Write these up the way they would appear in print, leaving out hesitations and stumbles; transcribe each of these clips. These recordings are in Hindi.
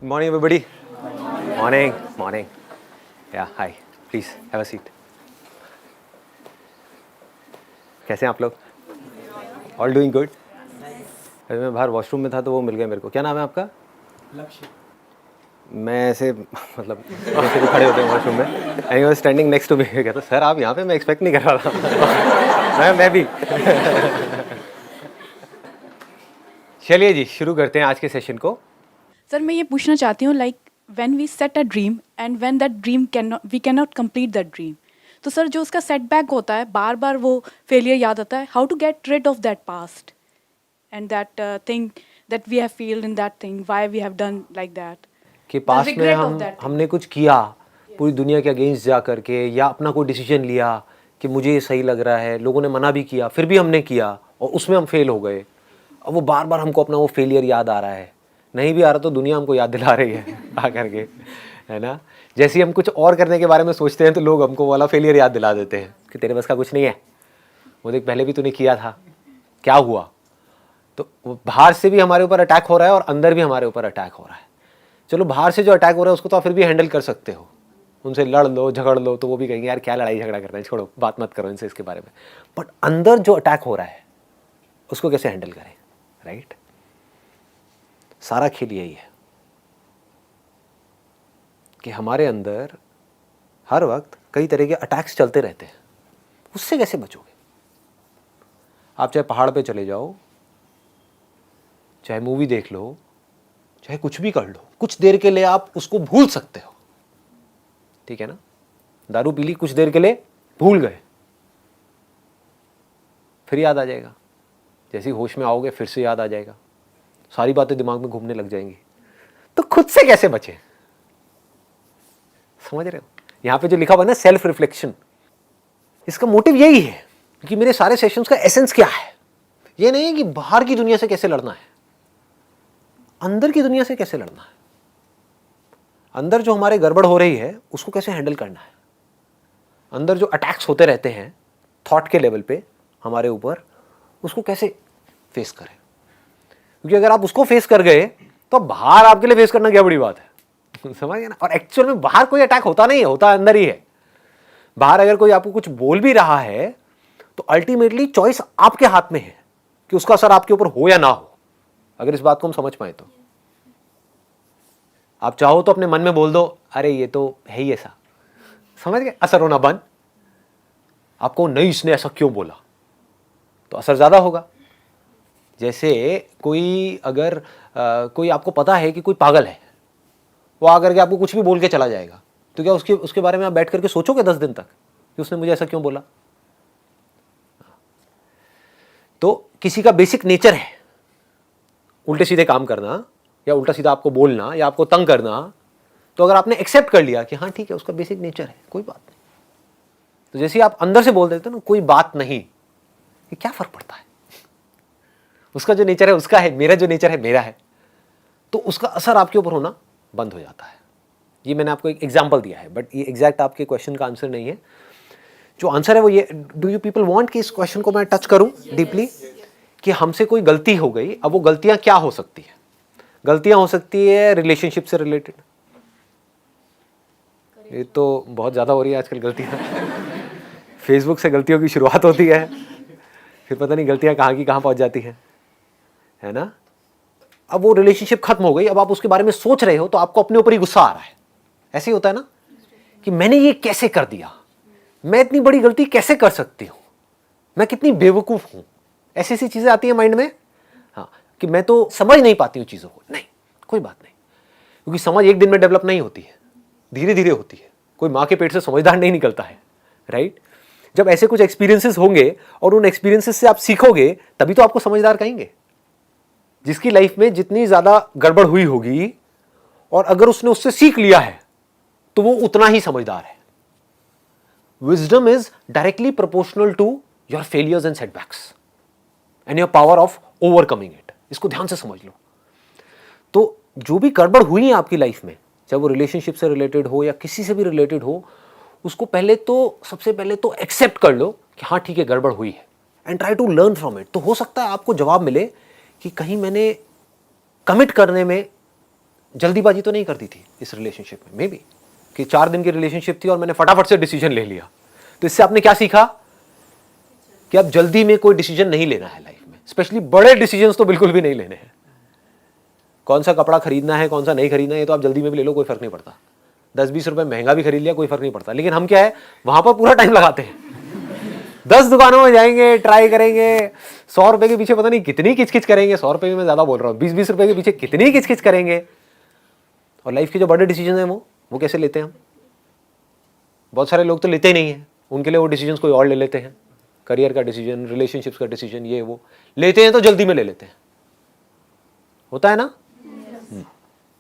Good morning, everybody. Morning, morning. Yeah, hi. Please have a seat. कैसे हैं आप लोग? All doing good? अभी मैं बाहर वॉशरूम में था तो वो मिल गया मेरे को. क्या नाम है आपका? लक्ष्य. मैं ऐसे मतलब ऐसे भी खड़े होते हैं वॉशरूम में. And he was standing next to me. कहता सर आप यहाँ पे, मैं एक्सपेक्ट नहीं कर रहा था. मैं भी. चलिए जी शुरू करते हैं आज के सेशन को. सर मैं ये पूछना चाहती हूँ like when we set a dream and when that dream we can not complete that dream, तो सर जो उसका सेटबैक होता है, बार बार वो फेलियर याद आता है, how to get rid of that past and that thing that we have failed in that thing, why we have done like that. कि पास्ट में हमने कुछ किया पूरी दुनिया के अगेंस्ट जा करके, या अपना कोई डिसीजन लिया कि मुझे ये सही लग रहा है, लोगों ने मना भी किया फिर भी हमने किया और उसमें हम फेल हो गए. अब वो बार बार हमको अपना वो फेलियर याद आ रहा है. नहीं भी आ रहा तो दुनिया हमको याद दिला रही है आ करके, है ना. जैसे ही हम कुछ और करने के बारे में सोचते हैं तो लोग हमको वाला फेलियर याद दिला देते हैं कि तेरे बस का कुछ नहीं है, वो देख पहले भी तूने किया था, क्या हुआ. तो बाहर से भी हमारे ऊपर अटैक हो रहा है और अंदर भी हमारे ऊपर अटैक हो रहा है. चलो बाहर से जो अटैक हो रहा है उसको तो आप फिर भी हैंडल कर सकते हो, उनसे लड़ लो झगड़ लो तो वो भी कहेंगे यार क्या लड़ाई झगड़ा करना है, छोड़ो बात मत करो इनसे इसके बारे में. बट अंदर जो अटैक हो रहा है उसको कैसे हैंडल करें, राइट. सारा खेल यही है कि हमारे अंदर हर वक्त कई तरह के अटैक्स चलते रहते हैं. उससे कैसे बचोगे. आप चाहे पहाड़ पे चले जाओ, चाहे मूवी देख लो, चाहे कुछ भी कर लो, कुछ देर के लिए आप उसको भूल सकते हो, ठीक है ना. दारू पी ली, कुछ देर के लिए भूल गए, फिर याद आ जाएगा. जैसे ही होश में आओगे फिर से याद आ जाएगा, सारी बातें दिमाग में घूमने लग जाएंगी. तो खुद से कैसे बचे, समझ रहे हो. यहां पे जो लिखा हुआ है ना सेल्फ रिफ्लेक्शन, इसका मोटिव यही है कि मेरे सारे सेशंस का एसेंस क्या है. ये नहीं है कि बाहर की दुनिया से कैसे लड़ना है, अंदर की दुनिया से कैसे लड़ना है. अंदर जो हमारे गड़बड़ हो रही है उसको कैसे हैंडल करना है. अंदर जो अटैक्स होते रहते हैं थॉट के लेवल पे हमारे ऊपर, उसको कैसे फेस करें. क्योंकि अगर आप उसको फेस कर गए तो बाहर आपके लिए फेस करना क्या बड़ी बात है समझ गए ना. और एक्चुअल में बाहर कोई अटैक होता नहीं है, होता अंदर ही है. बाहर अगर कोई आपको कुछ बोल भी रहा है तो अल्टीमेटली चॉइस आपके हाथ में है कि उसका असर आपके ऊपर हो या ना हो. अगर इस बात को हम समझ पाए तो आप चाहो तो अपने मन में बोल दो अरे ये तो है ही ऐसा, समझ गए, असर होना बंद. आपको नहीं इसने ऐसा क्यों बोला, तो असर ज्यादा होगा. जैसे कोई अगर कोई आपको पता है कि कोई पागल है, वो आकर के आपको कुछ भी बोल के चला जाएगा, तो क्या उसके बारे में आप बैठ करके सोचोगे 10 दिन तक कि उसने मुझे ऐसा क्यों बोला. तो किसी का बेसिक नेचर है उल्टे सीधे काम करना, या उल्टा सीधा आपको बोलना, या आपको तंग करना. तो अगर आपने एक्सेप्ट कर लिया कि हाँ ठीक है उसका बेसिक नेचर है, कोई बात नहीं, तो जैसे आप अंदर से बोल देते हो ना कोई बात नहीं, कि क्या फर्क पड़ता है, उसका जो नेचर है उसका है, मेरा जो नेचर है मेरा है, तो उसका असर आपके ऊपर होना बंद हो जाता है. ये मैंने आपको एक एग्जांपल दिया है, बट ये एग्जैक्ट आपके क्वेश्चन का आंसर नहीं है. जो आंसर है वो ये, डू यू पीपल वांट कि इस क्वेश्चन को मैं टच करूं डीपली, कि हमसे कोई गलती हो गई. अब वो गलतियां क्या हो सकती है. गलतियां हो सकती है रिलेशनशिप से रिलेटेड. ये तो बहुत ज्यादा हो रही है आजकल गलतियां फेसबुक से गलतियों की शुरुआत होती है, फिर पता नहीं गलतियां कहाँ की कहाँ पहुंच जाती है ना. अब वो रिलेशनशिप खत्म हो गई, अब आप उसके बारे में सोच रहे हो तो आपको अपने ऊपर ही गुस्सा आ रहा है. ऐसे ही होता है ना कि मैंने ये कैसे कर दिया, मैं इतनी बड़ी गलती कैसे कर सकती हूं, मैं कितनी बेवकूफ हूं. ऐसी ऐसी चीजें आती है माइंड में. हाँ, कि मैं तो समझ नहीं पाती हूँ चीजों को. नहीं, कोई बात नहीं, क्योंकि समझ एक दिन में डेवलप नहीं होती है, धीरे धीरे होती है. कोई माँ के पेट से समझदार नहीं निकलता है, राइट. जब ऐसे कुछ एक्सपीरियंसेस होंगे और उन एक्सपीरियंसेस से आप सीखोगे तभी तो आपको समझदार कहेंगे. जिसकी लाइफ में जितनी ज्यादा गड़बड़ हुई होगी और अगर उसने उससे सीख लिया है तो वो उतना ही समझदार है. Wisdom is directly proportional to your failures and setbacks and your power of overcoming it. इसको ध्यान से समझ लो. तो जो भी गड़बड़ हुई है आपकी लाइफ में, चाहे वो रिलेशनशिप से रिलेटेड हो या किसी से भी रिलेटेड हो, उसको सबसे पहले तो एक्सेप्ट कर लो कि हाँ ठीक है गड़बड़ हुई है, and try to learn from it. तो हो सकता है आपको जवाब मिले कि कहीं मैंने कमिट करने में जल्दीबाजी तो नहीं करती थी इस रिलेशनशिप में, मे बी कि 4 दिन की रिलेशनशिप थी और मैंने फटाफट से डिसीजन ले लिया। तो इससे आपने क्या सीखा कि अब जल्दी में कोई डिसीजन नहीं लेना है लाइफ में, स्पेशली बड़े डिसीजंस तो बिल्कुल भी नहीं लेने हैं। कौन सा कपड़ा खरीदना है, कौन सा नहीं खरीदना है, ये तो आप जल्दी में भी ले लो, कोई फर्क नहीं पड़ता। 10-20 रुपए महंगा भी खरीद लिया, कोई फर्क नहीं पड़ता। लेकिन हम क्या है, वहां पर पूरा टाइम लगाते हैं। 10 दुकानों में जाएंगे, ट्राई करेंगे, 100 रुपए के पीछे पता नहीं कितनी किचकिच करेंगे। 100 रुपए में मैं ज्यादा बोल रहा हूँ, 20-20 रुपए के पीछे कितनी किचकिच करेंगे। और लाइफ के जो बड़े डिसीजन है वो कैसे लेते हैं हम? बहुत सारे लोग तो लेते ही नहीं है, उनके लिए वो डिसीजन कोई और ले लेते हैं। करियर का डिसीजन, रिलेशनशिप्स का डिसीजन, ये वो लेते हैं तो जल्दी में ले लेते हैं। होता है ना,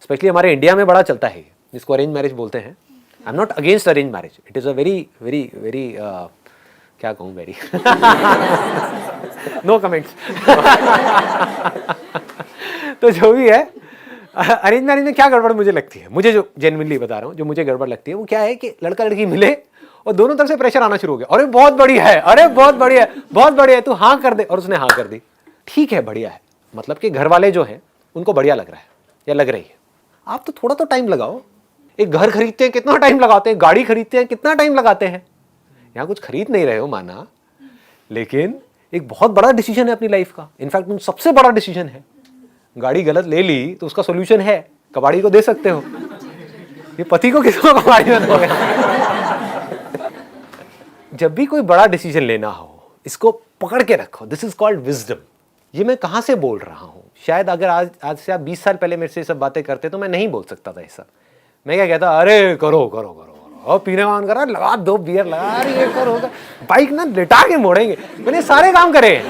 स्पेशली हमारे इंडिया में बड़ा चलता है, जिसको अरेंज मैरिज बोलते हैं। I am not against arrange marriage, it is a very very very क्या कहूँ, वेरी नो कमेंट्स। तो जो भी है, अरेंज मैरिज में क्या गड़बड़ मुझे लगती है, मुझे जो जेन्युइनली बता रहा हूँ, जो मुझे गड़बड़ लगती है वो क्या है कि लड़का लड़की मिले और दोनों तरफ से प्रेशर आना शुरू हो गया। अरे बहुत बढ़िया है, अरे बहुत बढ़िया है, बहुत बढ़िया है, तू हाँ कर दे। और उसने हाँ कर दी, ठीक है, बढ़िया है। मतलब कि घर वाले जो हैं उनको बढ़िया लग रहा है या लग रही है। आप तो थोड़ा तो टाइम लगाओ। एक घर खरीदते हैं कितना टाइम लगाते हैं, गाड़ी खरीदते हैं कितना टाइम लगाते हैं। यहाँ कुछ खरीद नहीं रहे हो माना, लेकिन एक बहुत बड़ा डिसीजन है अपनी लाइफ का। इनफैक्ट सबसे बड़ा डिसीजन है। गाड़ी गलत ले ली तो उसका सोल्यूशन है, कबाड़ी को दे सकते हो। ये पति को किसको कबाड़ी में दोगे? जब भी कोई बड़ा डिसीजन लेना हो, इसको पकड़ के रखो। This is called wisdom. ये मैं कहां से बोल रहा हूं? शायद अगर आज से आप 20 साल पहले मेरे से ये सब बातें करते तो मैं नहीं बोल सकता था ये सब। मैं क्या कहता, अरे करो करो करो, और पीने मान करा, लगा 2 बियर लगा, अरे ये करो, बाइक ना लिटा के मोड़ेंगे। मैंने सारे काम करे हैं,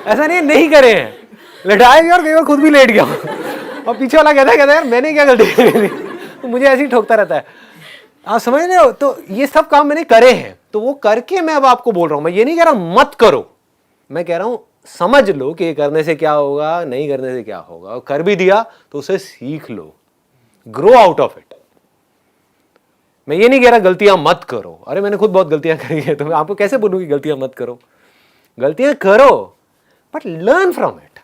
ऐसा नहीं करे हैं, लिटाए भी और कई बार खुद भी लेट गया। और पीछे वाला कहता है यार मैंने क्या गलती की? तो मुझे ऐसे ही ठोकता रहता है। आप समझ रहे हो? तो ये सब काम मैंने करे हैं, तो वो करके मैं अब आपको बोल रहा हूं। मैं ये नहीं कह रहा मत करो, मैं कह रहा हूं समझ लो कि ये करने से क्या होगा, नहीं करने से क्या होगा। और कर भी दिया तो उसे सीख लो, ग्रो आउट ऑफ इट। मैं ये नहीं कह रहा गलतियां मत करो। अरे मैंने खुद बहुत गलतियां करी है, तो मैं आपको कैसे बोलूं कि गलतियां मत करो? गलतियां करो, बट लर्न फ्रॉम इट।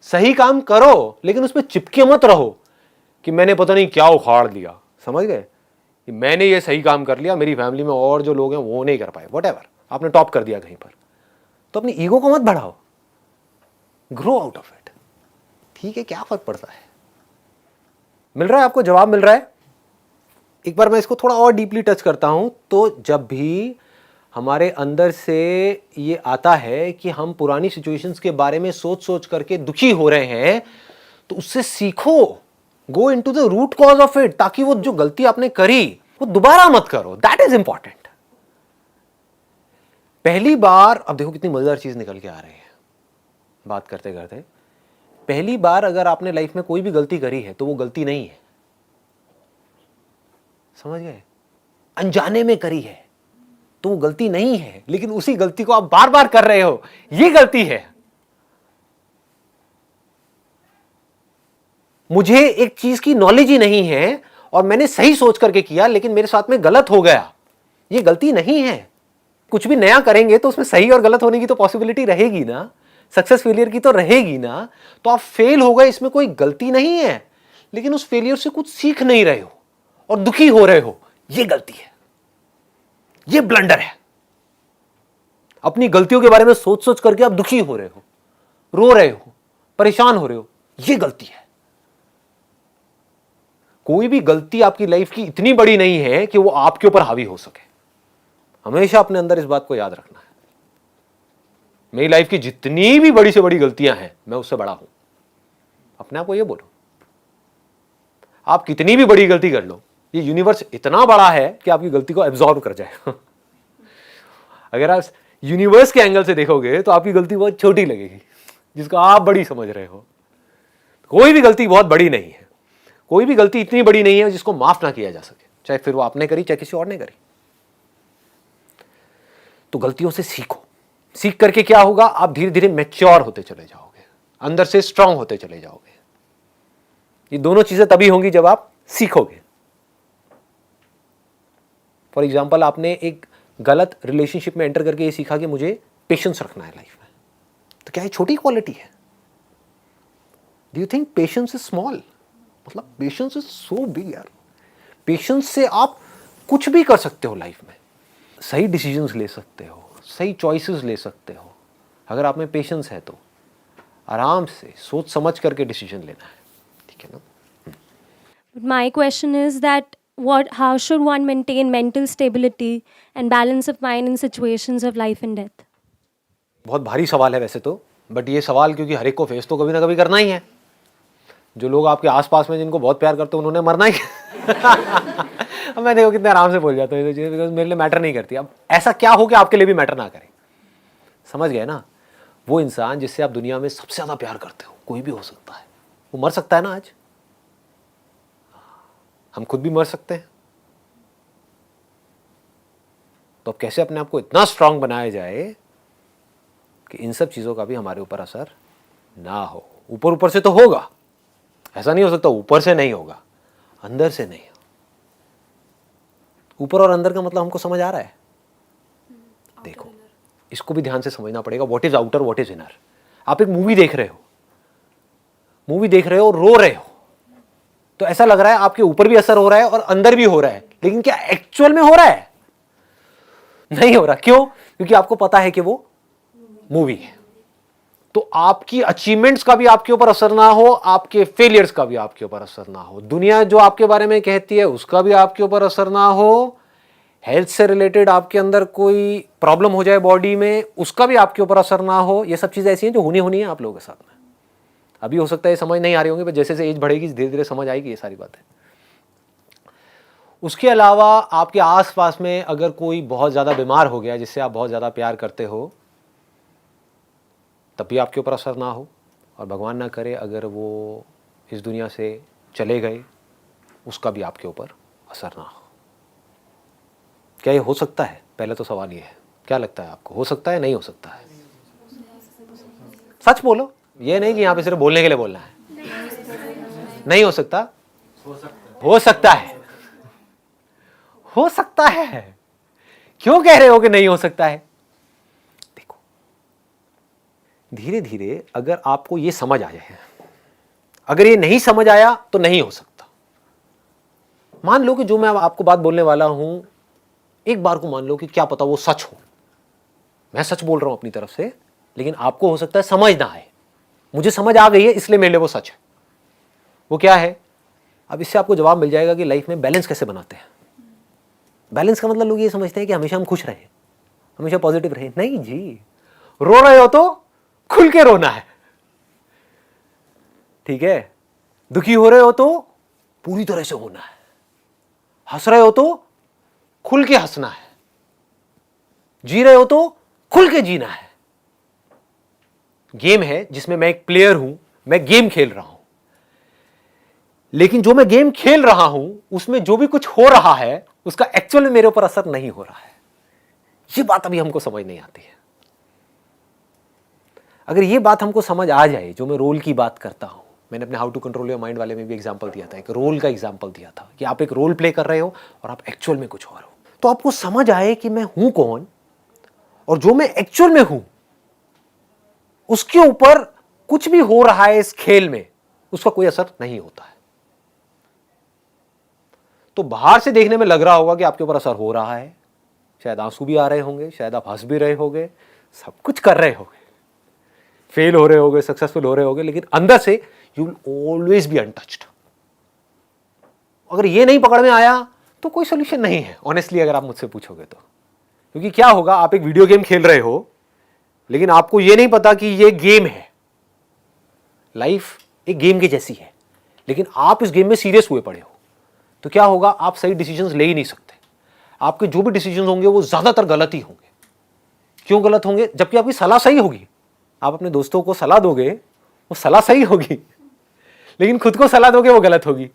सही काम करो, लेकिन उसमें चिपके मत रहो कि मैंने पता नहीं क्या उखाड़ दिया। समझ गए? कि मैंने ये सही काम कर लिया, मेरी फैमिली में और जो लोग हैं वो नहीं कर पाए, व्हाटएवर, आपने टॉप कर दिया कहीं पर। तो अपनी ईगो को मत बढ़ाओ, ग्रो आउट ऑफ इट। ठीक है, क्या फर्क पड़ता है? मिल रहा है आपको जवाब? मिल रहा है? एक बार मैं इसको थोड़ा और डीपली टच करता हूं। तो जब भी हमारे अंदर से ये आता है कि हम पुरानी सिचुएशंस के बारे में सोच सोच करके दुखी हो रहे हैं, तो उससे सीखो, go into the root cause of it, ताकि वो जो गलती आपने करी वो दोबारा मत करो। That is important. पहली बार, अब देखो कितनी मजेदार चीज निकल के आ रही है बात करते करते। पहली बार अगर आपने लाइफ में कोई भी गलती करी है तो वो गलती नहीं है। समझ गए? अनजाने में करी है तो वो गलती नहीं है, लेकिन उसी गलती को आप बार बार कर रहे हो, ये गलती है। मुझे एक चीज की नॉलेज ही नहीं है और मैंने सही सोच करके किया, लेकिन मेरे साथ में गलत हो गया, ये गलती नहीं है। कुछ भी नया करेंगे तो उसमें सही और गलत होने की तो पॉसिबिलिटी रहेगी ना, सक्सेस फेलियर की तो रहेगी ना। तो आप फेल हो गए, इसमें कोई गलती नहीं है, लेकिन उस फेलियर से कुछ सीख नहीं रहे हो और दुखी हो रहे हो, ये गलती है, ये ब्लंडर है। अपनी गलतियों के बारे में सोच सोच करके आप दुखी हो रहे हो, रो रहे हो, परेशान हो रहे हो, ये गलती है। कोई भी गलती आपकी लाइफ की इतनी बड़ी नहीं है कि वो आपके ऊपर हावी हो सके। हमेशा अपने अंदर इस बात को याद रखना है। मेरी लाइफ की जितनी भी बड़ी से बड़ी गलतियां हैं, मैं उससे बड़ा हूं। अपने आप को ये बोलो। आप कितनी भी बड़ी गलती कर लो, ये यूनिवर्स इतना बड़ा है कि आपकी गलती को एब्जॉर्ब कर जाए। अगर आप यूनिवर्स के एंगल से देखोगे तो आपकी गलती बहुत छोटी लगेगी, जिसको आप बड़ी समझ रहे हो। कोई भी गलती बहुत बड़ी नहीं है, कोई भी गलती इतनी बड़ी नहीं है जिसको माफ ना किया जा सके, चाहे फिर वो आपने करी चाहे किसी और ने करी। तो गलतियों से सीखो। सीख करके क्या होगा? आप धीरे धीरे मैच्योर होते चले जाओगे, अंदर से स्ट्रांग होते चले जाओगे। ये दोनों चीजें तभी होंगी जब आप सीखोगे। फॉर एग्जाम्पल, आपने एक गलत रिलेशनशिप में एंटर करके ये सीखा कि मुझे पेशेंस रखना है लाइफ में, तो क्या ये छोटी क्वालिटी है? Do you think patience is small? मतलब पेशेंस इज सो बिग यार। पेशेंस से आप कुछ भी कर सकते हो लाइफ में, सही डिसीजंस ले सकते हो, सही चॉइसेस ले सकते हो। अगर आप में पेशेंस है तो आराम से सोच समझ करके डिसीजन लेना है, ठीक है ना। My question is that how should one maintain mental stability and balance of mind in situations of life and death? बहुत भारी सवाल है वैसे तो, बट ये सवाल क्योंकि हर एक को फेस तो कभी ना कभी करना ही है। जो लोग आपके आसपास में जिनको बहुत प्यार करते हैं उन्होंने मरना ही अब मैं देखो कितने आराम से बोल जाता हूँ, बिकॉज मेरे लिए मैटर नहीं करती। अब ऐसा क्या हो कि आपके लिए भी मैटर ना करे, समझ गए ना। वो इंसान जिससे आप दुनिया में सबसे ज़्यादा प्यार करते हो, कोई भी हो सकता है, वो मर सकता है ना। आज हम खुद भी मर सकते हैं, तो अब कैसे अपने आप को इतना स्ट्रांग बनाया जाए कि इन सब चीज़ों का भी हमारे ऊपर असर ना हो। ऊपर ऊपर से तो होगा, ऐसा नहीं हो सकता ऊपर से नहीं होगा, अंदर से नहीं। ऊपर और अंदर का मतलब हमको समझ आ रहा है। देखो इसको भी ध्यान से समझना पड़ेगा, what is outer what is inner. आप एक मूवी देख रहे हो, रो रहे हो, तो ऐसा लग रहा है आपके ऊपर भी असर हो रहा है और अंदर भी हो रहा है, लेकिन क्या एक्चुअल में हो रहा है? नहीं हो रहा। क्यों? क्योंकि आपको पता है कि वो मूवी है। तो आपकी अचीवमेंट्स का भी आपके ऊपर असर ना हो, आपके फेलियर्स का भी आपके ऊपर असर ना हो, दुनिया जो आपके बारे में कहती है उसका भी आपके ऊपर असर ना हो, हेल्थ से रिलेटेड आपके अंदर कोई प्रॉब्लम हो जाए बॉडी में, उसका भी आपके ऊपर असर ना हो। ये सब चीजें ऐसी हैं जो होनी है आप लोगों के साथ में। अभी हो सकता है समझ नहीं आ रही होंगी, पर जैसे जैसे एज बढ़ेगी धीरे धीरे समझ आएगी ये सारी बातें। उसके अलावा आपके आसपास में अगर कोई बहुत ज्यादा बीमार हो गया जिससे आप बहुत ज्यादा प्यार करते हो, तब भी आपके ऊपर असर ना हो। और भगवान ना करे अगर वो इस दुनिया से चले गए, उसका भी आपके ऊपर असर ना हो। क्या ये हो सकता है? पहले तो सवाल ये है, क्या लगता है आपको, हो सकता है नहीं हो सकता है? सच बोलो, ये नहीं कि यहां पे सिर्फ बोलने के लिए बोलना है। नहीं हो सकता? हो सकता है। हो सकता है। क्यों कह रहे हो कि नहीं हो सकता है? देखो धीरे धीरे अगर आपको ये समझ आ जाए, अगर ये नहीं समझ आया तो नहीं हो सकता। मान लो कि जो मैं आपको बात बोलने वाला हूं, एक बार को मान लो कि क्या पता वो सच हो, मैं सच बोल रहा हूं अपनी तरफ से, लेकिन आपको हो सकता है समझ ना आए। मुझे समझ आ गई है इसलिए मेरे लिए वो सच है। वो क्या है? अब इससे आपको जवाब मिल जाएगा कि लाइफ में बैलेंस कैसे बनाते हैं। बैलेंस का मतलब लोग ये समझते हैं कि हमेशा हम खुश रहें, हमेशा पॉजिटिव रहें। नहीं जी, रो रहे हो तो खुल के रोना है, ठीक है। दुखी हो रहे हो तो पूरी तरह से होना है, हंस रहे हो तो खुल के हंसना है, जी रहे हो तो खुल के जीना है। गेम है जिसमें मैं एक प्लेयर हूं, मैं गेम खेल रहा हूं, लेकिन जो मैं गेम खेल रहा हूं उसमें जो भी कुछ हो रहा है उसका एक्चुअल में मेरे ऊपर असर नहीं हो रहा है। ये बात अभी हमको समझ नहीं आती है। अगर ये बात हमको समझ आ जाए, जो मैं रोल की बात करता हूं, मैंने अपने how to control your mind वाले में भी एग्जांपल दिया था, एक रोल का एग्जांपल दिया था कि आप एक रोल प्ले कर रहे हो और आप एक्चुअल में कुछ और हो। तो आपको समझ आए कि मैं हूं कौन और जो मैं एक्चुअल में हूं उसके ऊपर कुछ भी हो रहा है इस खेल में, उसका कोई असर नहीं होता है। तो बाहर से देखने में लग रहा होगा कि आपके ऊपर असर हो रहा है, शायद आंसू भी आ रहे होंगे, शायद आप हंस भी रहे होंगे, सब कुछ कर रहे होंगे, फेल हो रहे होंगे, सक्सेसफुल हो रहे होंगे, लेकिन अंदर से you will always be untouched. अगर ये नहीं पकड़ में आया तो कोई सोल्यूशन नहीं है, ऑनेस्टली अगर आप मुझसे पूछोगे तो। क्योंकि क्या होगा, आप एक वीडियो गेम खेल रहे हो लेकिन आपको यह नहीं पता कि यह गेम है। लाइफ एक गेम के जैसी है, लेकिन आप इस गेम में सीरियस हुए पड़े हो, तो क्या होगा, आप सही डिसीजंस ले ही नहीं सकते। आपके जो भी डिसीजंस होंगे वो ज्यादातर गलत ही होंगे। क्यों गलत होंगे? जबकि आपकी सलाह सही होगी। आप अपने दोस्तों को सलाह दोगे, वो सलाह सही होगी, लेकिन खुद को सलाह दोगे वो गलत होगी।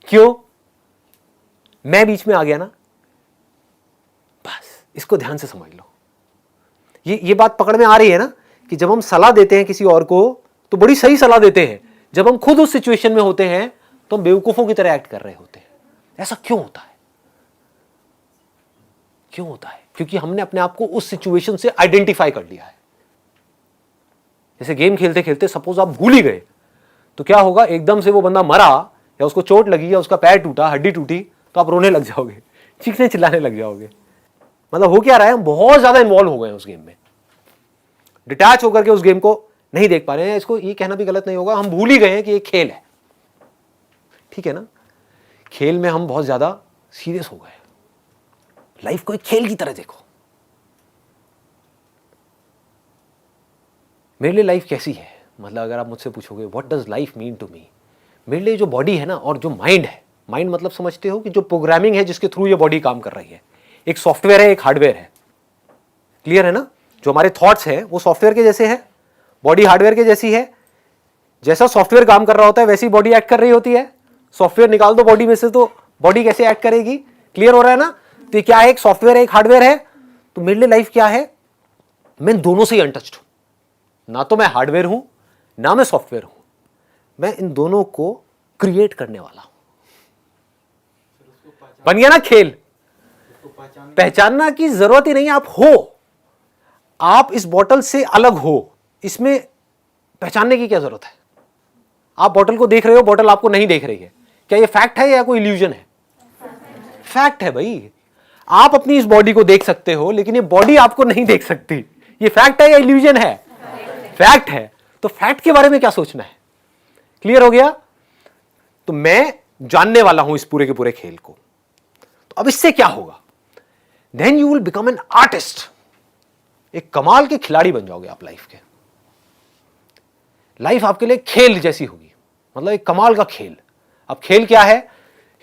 क्यों? मैं बीच में आ गया ना। बस इसको ध्यान से समझ लो। ये बात पकड़ में आ रही है ना कि जब हम सलाह देते हैं किसी और को तो बड़ी सही सलाह देते हैं, जब हम खुद उस सिचुएशन में होते हैं तो हम बेवकूफों की तरह एक्ट कर रहे होते हैं। ऐसा क्यों होता है? क्यों होता है? क्योंकि हमने अपने आप को उस सिचुएशन से आइडेंटिफाई कर लिया है। जैसे गेम खेलते खेलते सपोज आप भूल ही गए, तो क्या होगा, एकदम से वो बंदा मरा, या उसको चोट लगी या उसका पैर टूटा, हड्डी टूटी, तो आप रोने लग जाओगे, चीखने चिल्लाने लग जाओगे। मतलब हो क्या रहा है, हम बहुत ज्यादा इन्वॉल्व हो गए हैं उस गेम में, डिटैच होकर के उस गेम को नहीं देख पा रहे हैं। इसको ये कहना भी गलत नहीं होगा, हम भूल ही गए हैं कि ये खेल है, ठीक है ना। खेल में हम बहुत ज्यादा सीरियस हो गए। लाइफ को एक खेल की तरह देखो। मेरे लिए लाइफ कैसी है, मतलब अगर आप मुझसे पूछोगे what does life mean to me, मेरे लिए जो बॉडी है ना और जो माइंड है, माइंड मतलब समझते हो कि जो प्रोग्रामिंग है जिसके थ्रू ये बॉडी काम कर रही है, एक सॉफ्टवेयर है, एक हार्डवेयर है, क्लियर है ना। जो हमारे थॉट्स हैं वो सॉफ्टवेयर के जैसे है, बॉडी हार्डवेयर के जैसी है। जैसा सॉफ्टवेयर काम कर रहा होता है वैसी बॉडी एक्ट कर रही होती है। सॉफ्टवेयर निकाल दो बॉडी में से तो बॉडी कैसे एक्ट करेगी, क्लियर हो रहा है ना। तो क्या है, एक सॉफ्टवेयर है, एक हार्डवेयर है। तो मेरे लिए लाइफ क्या है, मैं दोनों से ही अनटच्ड हूं, ना तो मैं हार्डवेयर हूं ना मैं सॉफ्टवेयर हूं, मैं इन दोनों को क्रिएट करने वाला हूं। बन गया ना खेल। पहचानना की जरूरत ही नहीं, आप हो, आप इस बोतल से अलग हो, इसमें पहचानने की क्या जरूरत है। आप बोतल को देख रहे हो, बोतल आपको नहीं देख रही है, क्या ये फैक्ट है या कोई इल्यूजन है? फैक्ट है भाई। आप अपनी इस बॉडी को देख सकते हो लेकिन ये बॉडी आपको नहीं देख सकती। ये फैक्ट है या इल्यूजन है? फैक्ट है। तो फैक्ट के बारे में क्या सोचना है, क्लियर हो गया। तो मैं जानने वाला हूं इस पूरे के पूरे खेल को। तो अब इससे क्या होगा, then you will become an artist. एक कमाल के खिलाड़ी बन जाओगे आप लाइफ के। लाइफ आपके लिए खेल जैसी होगी, मतलब एक कमाल का खेल। अब खेल क्या है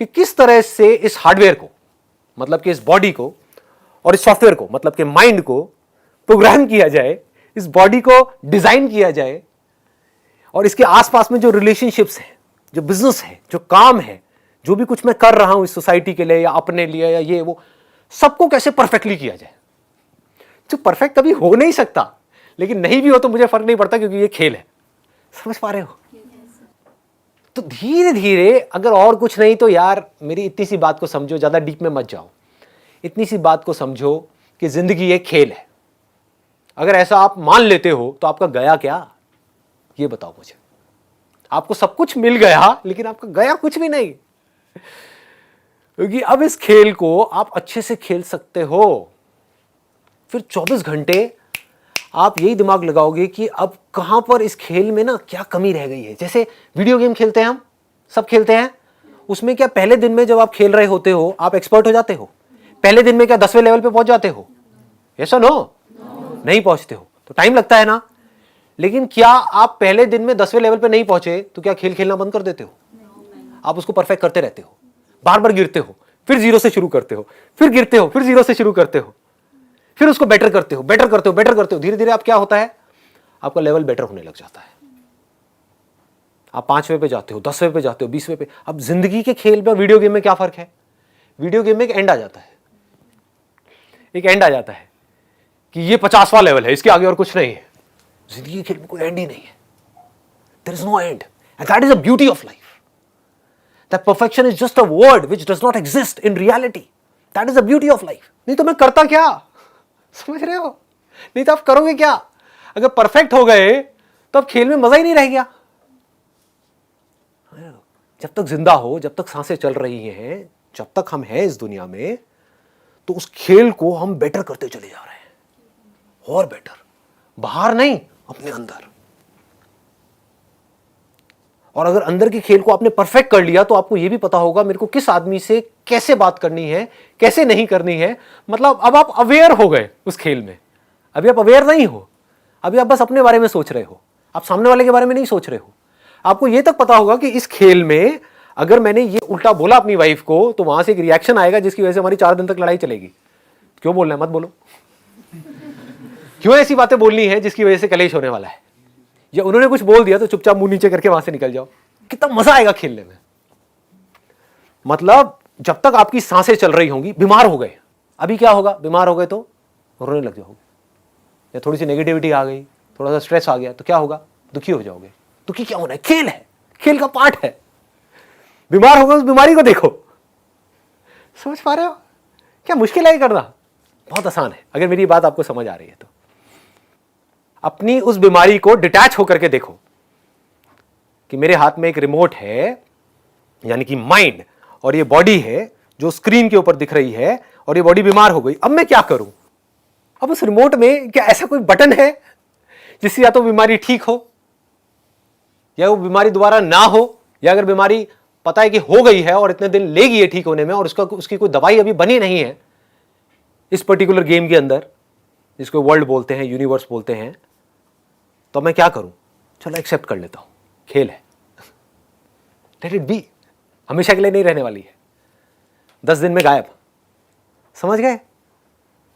कि किस तरह से इस हार्डवेयर को, मतलब कि इस बॉडी को, और इस सॉफ्टवेयर को, मतलब कि माइंड को प्रोग्राम किया जाए, इस बॉडी को डिजाइन किया जाए, और इसके आसपास में जो रिलेशनशिप्स है, जो बिजनेस है, जो काम है, जो भी कुछ मैं कर रहा हूं इस सोसाइटी के लिए या अपने लिए या ये वो, सबको कैसे परफेक्टली किया जाए। जो परफेक्ट कभी हो नहीं सकता, लेकिन नहीं भी हो तो मुझे फर्क नहीं पड़ता क्योंकि ये खेल है। समझ पा रहे हो? तो धीरे धीरे, अगर और कुछ नहीं तो यार मेरी इतनी सी बात को समझो, ज्यादा डीप में मत जाओ, इतनी सी बात को समझो कि जिंदगी एक खेल है। अगर ऐसा आप मान लेते हो तो आपका गया क्या, ये बताओ मुझे। आपको सब कुछ मिल गया लेकिन आपका गया कुछ भी नहीं, क्योंकि अब इस खेल को आप अच्छे से खेल सकते हो। फिर 24 घंटे आप यही दिमाग लगाओगे कि अब कहां पर इस खेल में ना क्या कमी रह गई है। जैसे वीडियो गेम खेलते हैं, हम सब खेलते हैं, उसमें क्या पहले दिन में जब आप खेल रहे होते हो आप एक्सपर्ट हो जाते हो? पहले दिन में क्या 10वें लेवल पे पहुंच जाते हो? ऐसा नो नहीं पहुंचते हो, तो टाइम लगता है ना। लेकिन क्या आप पहले दिन में 10वें लेवल पे नहीं पहुंचे तो क्या खेल खेलना बंद कर देते हो? आप उसको परफेक्ट करते रहते हो, बार बार गिरते हो, फिर जीरो से शुरू करते हो, फिर गिरते हो, फिर जीरो से शुरू करते हो, फिर उसको बेटर करते हो, बेटर करते हो, बेटर करते हो। धीरे धीरे आप क्या होता है, आपका लेवल बेटर होने लग जाता है। आप 5वें पे जाते हो, 10वें पे जाते हो, 20वें पे। अब जिंदगी के खेल में वीडियो गेम में क्या फर्क है? वीडियो गेम में एक एंड आ जाता है, एक एंड आ जाता है कि ये 50वां लेवल है, इसके आगे और कुछ नहीं है। जिंदगी के खेल में कोई एंड ही नहीं है, there is no end, and that is the beauty of life. That perfection is just a word which does not exist in reality. That is the beauty of life. नहीं तो मैं करता क्या, समझ रहे हो? नहीं तो आप करोगे क्या? अगर परफेक्ट हो गए तो अब खेल में मजा ही नहीं रह गया। जब तक जिंदा हो, जब तक सांसें चल रही हैं, जब तक हम हैं इस दुनिया में, तो उस खेल को हम बेटर करते चले जा रहे हैं, और बेटर, बाहर नहीं, अपने अंदर। और अगर अंदर के खेल को आपने परफेक्ट कर लिया तो आपको यह भी पता होगा मेरे को किस आदमी से कैसे बात करनी है, कैसे नहीं करनी है। मतलब अब आप अवेयर हो गए उस खेल में। अभी आप अवेयर नहीं हो, अभी आप बस अपने बारे में सोच रहे हो, आप सामने वाले के बारे में नहीं सोच रहे हो। आपको यह तक पता होगा कि इस खेल में अगर मैंने ये उल्टा बोला अपनी वाइफ को तो वहां से एक रिएक्शन आएगा जिसकी वजह से हमारी 4 दिन तक लड़ाई चलेगी। क्यों बोलना है, मत बोलो। क्यों ऐसी बातें बोलनी है जिसकी वजह से कलेश होने वाला है, या उन्होंने कुछ बोल दिया तो चुपचाप मुंह नीचे करके वहां से निकल जाओ। कितना मजा आएगा खेलने में। मतलब जब तक आपकी सांसें चल रही होंगी, बीमार हो गए, अभी क्या होगा, बीमार हो गए तो रोने लग जाओगे, या थोड़ी सी नेगेटिविटी आ गई, थोड़ा सा स्ट्रेस आ गया तो क्या होगा, दुखी हो जाओगे। दुखी क्या होना है, खेल है, खेल का पार्ट है। बीमार होगा उस बीमारी को देखो। समझ पा रहे हो? क्या मुश्किल है करना, बहुत आसान है अगर मेरी बात आपको समझ आ रही है तो। अपनी उस बीमारी को डिटैच होकर के देखो कि मेरे हाथ में एक रिमोट है यानी कि माइंड, और ये बॉडी है जो स्क्रीन के ऊपर दिख रही है, और ये बॉडी बीमार हो गई। अब मैं क्या करूं? अब उस रिमोट में क्या ऐसा कोई बटन है जिससे या तो बीमारी ठीक हो या वो बीमारी दोबारा ना हो, या अगर बीमारी पता है कि हो गई है और इतने दिन लेगी है ठीक होने में और उसकी कोई दवाई अभी बनी नहीं है इस पर्टिकुलर गेम के अंदर, जिसको वर्ल्ड बोलते हैं, यूनिवर्स बोलते हैं, तो मैं क्या करूं? चलो एक्सेप्ट कर लेता हूं, खेल है, लेट इट बी, हमेशा के लिए नहीं रहने वाली है, 10 दिन में गायब, समझ गए?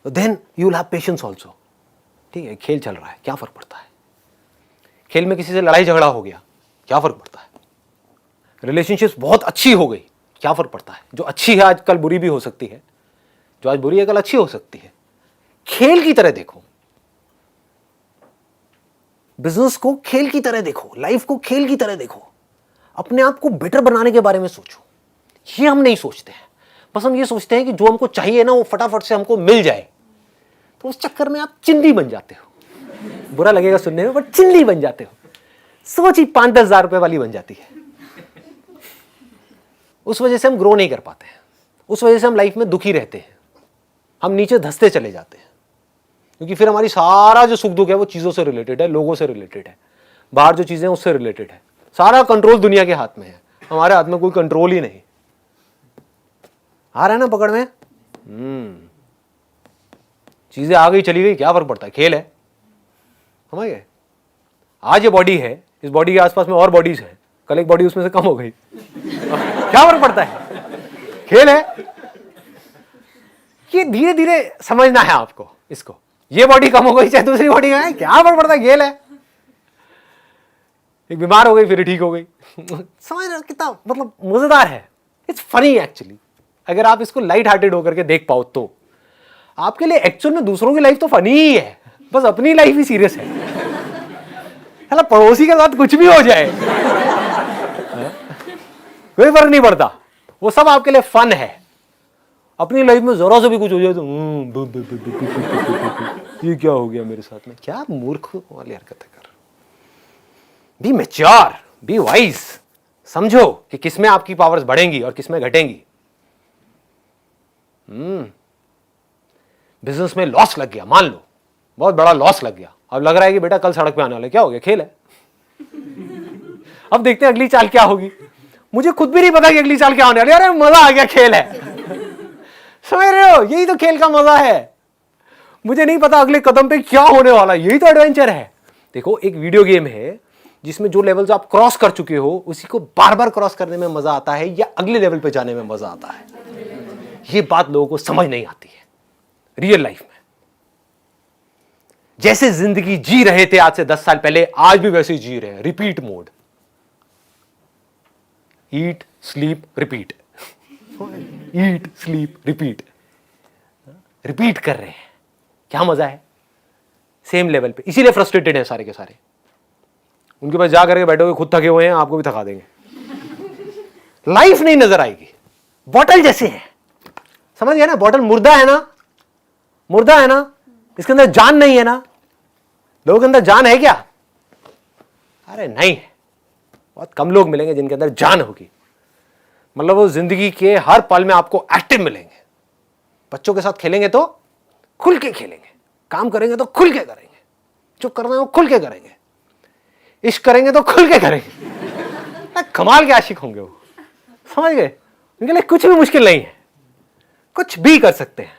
तो then you will have patience also. ठीक है, खेल चल रहा है, क्या फर्क पड़ता है? खेल में किसी से लड़ाई झगड़ा हो गया, क्या फर्क पड़ता है? रिलेशनशिप्स बहुत अच्छी हो गई, क्या फर्क पड़ता है? जो अच्छी है आज कल बुरी भी हो सकती है, जो आज बुरी है कल अच्छी हो सकती है। खेल की तरह देखो, बिजनेस को खेल की तरह देखो, लाइफ को खेल की तरह देखो, अपने आप को बेटर बनाने के बारे में सोचो। ये हम नहीं सोचते हैं, बस हम ये सोचते हैं कि जो हमको चाहिए ना वो फटाफट से हमको मिल जाए, तो उस चक्कर में आप चिंदी बन जाते हो। बुरा लगेगा सुनने में, बट चिंदी बन जाते हो। सोच ही 5-10 हजार रुपए वाली बन जाती है। उस वजह से हम ग्रो नहीं कर पाते हैं, उस वजह से हम लाइफ में दुखी रहते हैं, हम नीचे धंसते चले जाते हैं, क्योंकि फिर हमारी सारा जो सुख दुख है वो चीज़ों से रिलेटेड है, लोगों से रिलेटेड है, बाहर जो चीज़ें हैं उससे रिलेटेड है। सारा कंट्रोल दुनिया के हाथ में है, हमारे हाथ में कोई कंट्रोल ही नहीं। आ रहा है ना पकड़ में? चीज़ें आ गई चली गई, क्या फर्क पड़ता है? खेल है, समझ गए? आज ये बॉडी है, इस बॉडी के आसपास में और बॉडीज हैं, कल एक बॉडी उसमें से कम हो गई, क्या फर्क पड़ता है? खेल है। ये धीरे धीरे समझना है आपको इसको। ये बॉडी कम हो गई चाहे दूसरी बॉडी है, क्या फर्क पड़ता है? खेल है। एक बीमार हो गई फिर ठीक हो गई। समझ रहे हो कितना मतलब मजेदार है? It's funny actually. अगर आप इसको लाइट हार्टेड होकर के देख पाओ तो आपके लिए एक्चुअल में दूसरों की लाइफ तो फनी ही है, बस अपनी लाइफ ही सीरियस है। है ना, पड़ोसी के साथ कुछ भी हो जाए कोई फर्क नहीं पड़ता, वो सब आपके लिए फन है। अपनी लाइफ में जरा से भी कुछ हो जाए तो ये क्या हो गया मेरे साथ में, क्या मूर्ख वाली हरकतें कर। बी मैच्योर, बी वाइज, समझो कि किसमें आपकी पावर्स बढ़ेंगी और किसमें घटेंगी। बिजनेस में लॉस लग गया, मान लो बहुत बड़ा लॉस लग गया, अब लग रहा है कि बेटा कल सड़क पे आने वाले, क्या हो गया? खेल है। अब देखते हैं अगली चाल क्या होगी। मुझे खुद भी नहीं पता कि अगली चाल क्या होने वाली है। अरे मजा आ गया, खेल है। समझ रहे हो, यही तो खेल का मजा है। मुझे नहीं पता अगले कदम पे क्या होने वाला, यही तो एडवेंचर है। देखो, एक वीडियो गेम है जिसमें जो लेवल्स आप क्रॉस कर चुके हो उसी को बार बार क्रॉस करने में मजा आता है या अगले लेवल पे जाने में मजा आता है। ये बात लोगों को समझ नहीं आती है रियल लाइफ में। जैसे जिंदगी जी रहे थे आज से 10 साल पहले, आज भी वैसे ही जी रहे हैं, repeat mode, eat sleep repeat, eat sleep repeat, repeat कर रहे हैं। क्या मजा है, सेम लेवल पे। इसीलिए फ्रस्ट्रेटेड है सारे के सारे। उनके पास जा करके बैठोगे, खुद थके हुए हैं, आपको भी थका देंगे। लाइफ नहीं नजर आएगी, बॉटल जैसे है, समझ गया ना? बॉटल मुर्दा है ना, मुर्दा है ना, इसके अंदर जान नहीं है ना। लोगों के अंदर जान है क्या? अरे नहीं है। बहुत कम लोग मिलेंगे जिनके अंदर जान होगी। मतलब वो जिंदगी के हर पल में आपको एक्टिव मिलेंगे। बच्चों के साथ खेलेंगे तो खुल के खेलेंगे, काम करेंगे तो खुल के करेंगे, जो करना है वो खुल के करेंगे, इश्क करेंगे तो खुल के करेंगे। कमाल के आशिक होंगे वो, समझ गए? उनके लिए कुछ भी मुश्किल नहीं है, कुछ भी कर सकते हैं।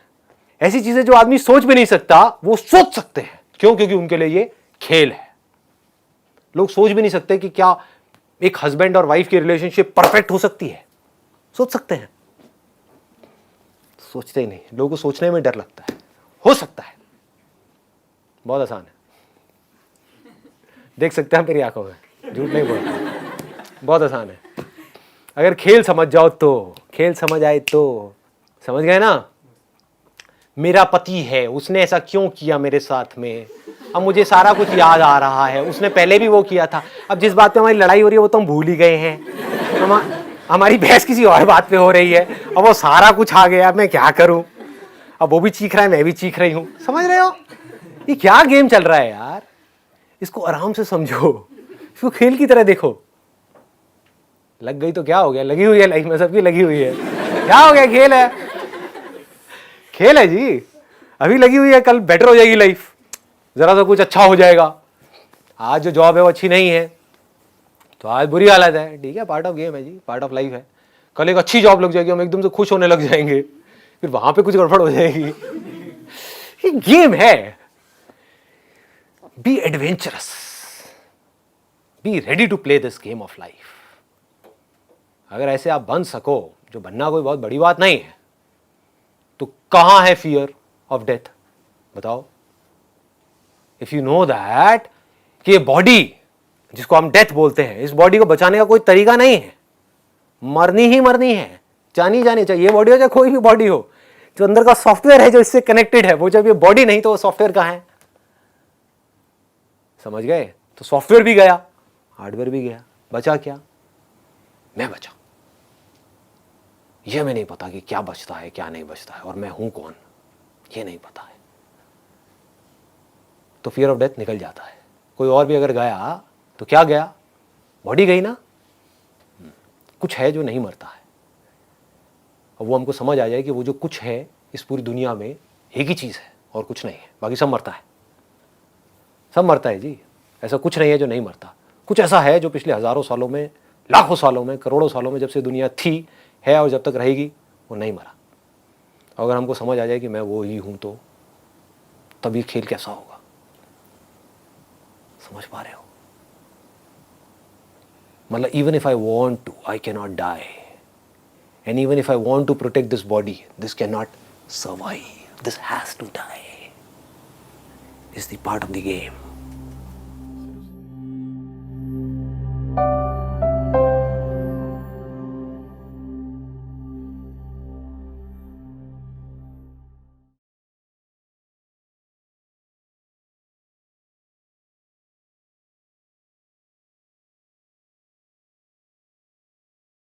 ऐसी चीजें जो आदमी सोच भी नहीं सकता वो सोच सकते हैं। क्यों? क्योंकि उनके लिए ये खेल है। लोग सोच भी नहीं सकते कि क्या एक हस्बैंड और वाइफ की रिलेशनशिप परफेक्ट हो सकती है। सोच सकते हैं? सोचते ही नहीं। लोगों को सोचने में डर लगता है। हो सकता है, बहुत आसान है। देख सकते हैं मेरी आंखों में, झूठ नहीं बोलता, बहुत आसान है। अगर खेल समझ जाओ तो, खेल समझ आए तो, समझ गए ना? मेरा पति है, उसने ऐसा क्यों किया मेरे साथ में, अब मुझे सारा कुछ याद आ रहा है, उसने पहले भी वो किया था। अब जिस बात पे हमारी लड़ाई हो रही है वो तो हम भूल ही गए हैं। हमारी बहस किसी और बात पे हो रही है, अब वो सारा कुछ आ गया, अब मैं क्या करूं? अब वो भी चीख रहा है, मैं भी चीख रही हूं। समझ रहे हो? ये क्या गेम चल रहा है यार? इसको आराम से समझो, इसको खेल की तरह देखो। लग गई तो क्या हो गया, लगी हुई है लाइफ में, सबकी लगी हुई है, क्या हो गया, खेल है, खेल है जी। अभी लगी हुई है, कल बेटर हो जाएगी लाइफ, जरा सा कुछ अच्छा हो जाएगा। आज जो जॉब है वो अच्छी नहीं है तो आज बुरी हालत है, ठीक है, पार्ट ऑफ गेम है जी, पार्ट ऑफ लाइफ है। कल एक अच्छी जॉब लग जाएगी, हम एकदम से खुश होने लग जाएंगे, फिर वहां पे कुछ गड़बड़ हो जाएगी। ये गेम है। Be adventurous, be ready to play this game of life. अगर ऐसे आप बन सको, जो बनना कोई बहुत बड़ी बात नहीं है, तो कहां है फियर ऑफ डेथ, बताओ। इफ यू नो दैट कि ये बॉडी जिसको हम डेथ बोलते हैं, इस बॉडी को बचाने का कोई तरीका नहीं है, मरनी ही मरनी है, जानी जानी चाहिए, ये बॉडी हो चाहे कोई भी बॉडी हो, जो अंदर का सॉफ्टवेयर है जो इससे कनेक्टेड है, वो जब ये बॉडी नहीं तो वो सॉफ्टवेयर कहां है, समझ गए। तो सॉफ्टवेयर भी गया, हार्डवेयर भी गया, बचा क्या, मैं बचा। ये मैं नहीं पता कि क्या बचता है क्या नहीं बचता है, और मैं हूं कौन, ये नहीं पता है। तो फियर ऑफ डेथ निकल जाता है। कोई और भी अगर गया तो क्या गया, बॉडी गई ना, कुछ है जो नहीं मरता है। और वो हमको समझ आ जाए कि वो जो कुछ है इस पूरी दुनिया में एक ही चीज है और कुछ नहीं है, बाकी सब मरता है, सब मरता है जी। ऐसा कुछ नहीं है जो नहीं मरता, कुछ ऐसा है जो पिछले हजारों सालों में, लाखों सालों में, करोड़ों सालों में, जब से दुनिया थी, है और जब तक रहेगी, वो नहीं मरा। अगर हमको समझ आ जाए कि मैं वो ही हूं, तो तब ये खेल कैसा होगा, समझ पा रहे हो। मतलब even if I want to, I can not die, and even if I want to protect this body, this can not survive, this has to die, is the part of the game.